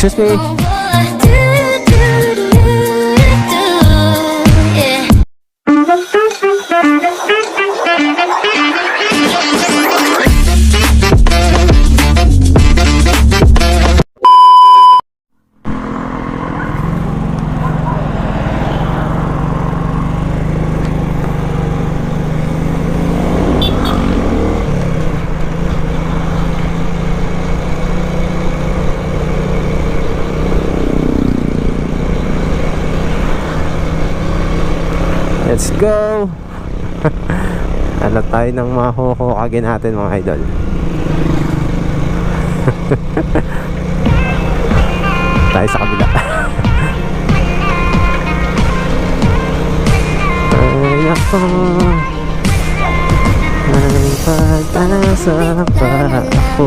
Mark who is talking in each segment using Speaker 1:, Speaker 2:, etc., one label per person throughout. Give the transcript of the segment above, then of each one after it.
Speaker 1: Excuse me. Let's go. Ano tayo ng mga huhukagin natin mga idol. Tayo sa kabila. Ay ako, may pag-asa pa ako.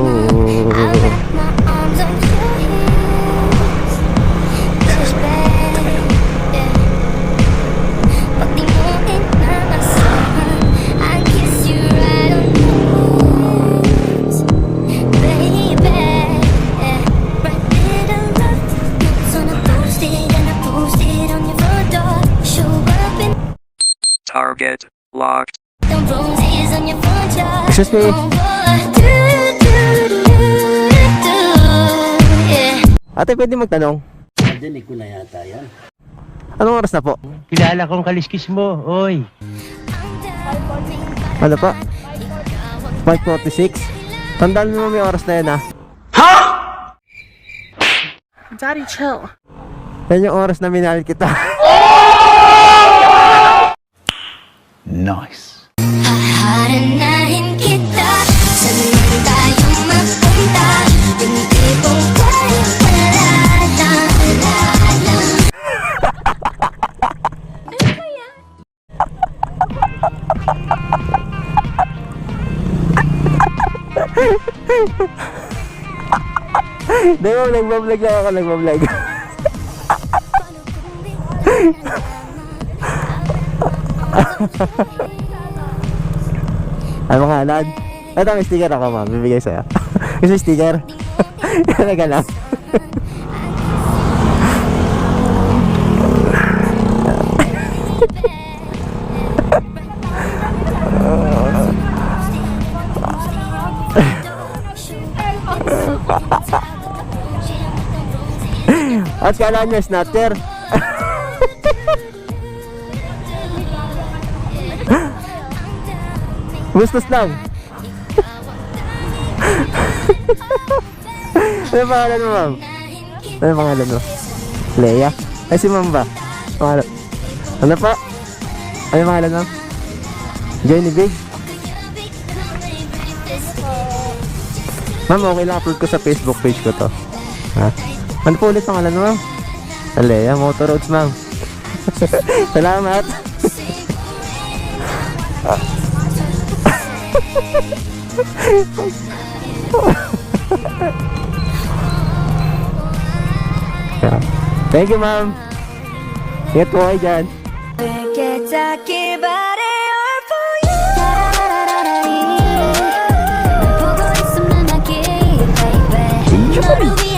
Speaker 2: Target locked.
Speaker 1: Excuse me. Ate, pwede magtanong?
Speaker 3: Dinig ko na yata yan.
Speaker 1: Anong oras na po?
Speaker 3: Kilala kong kaliskis mo, oy.
Speaker 1: Ano pa? 5:46? Tandaan mo may oras na yan, ha?
Speaker 4: Daddy, chill.
Speaker 1: Yan yung oras na minahal kita.
Speaker 3: Nice.
Speaker 5: Haharanahin kita, saan man tayo magpunta, yung tipong kayang alala.
Speaker 1: Di ba, nagbablog lang ako, nagbablog. Ano pangalan? Ito, may sticker ako, ma'am. Bibigay sa'yo. Gusto sticker? Talaga lang. At kala nyo, snatcher. Gustos lang. Ano pangalan mo, ma'am? Ano pangalan mo? Leia? Ay, si ma'am ba? Pangalan? Ano pa? Ano pangalan mo? Jenny Big? Ma'am, okay lang upload ko sa Facebook page ko to. Ha? Ano po ulit pangalan mo, ma'am? Leia, Motor Roads, ma'am. Salamat. Thank you, ma'am. Ingat po kayo dyan.
Speaker 5: You're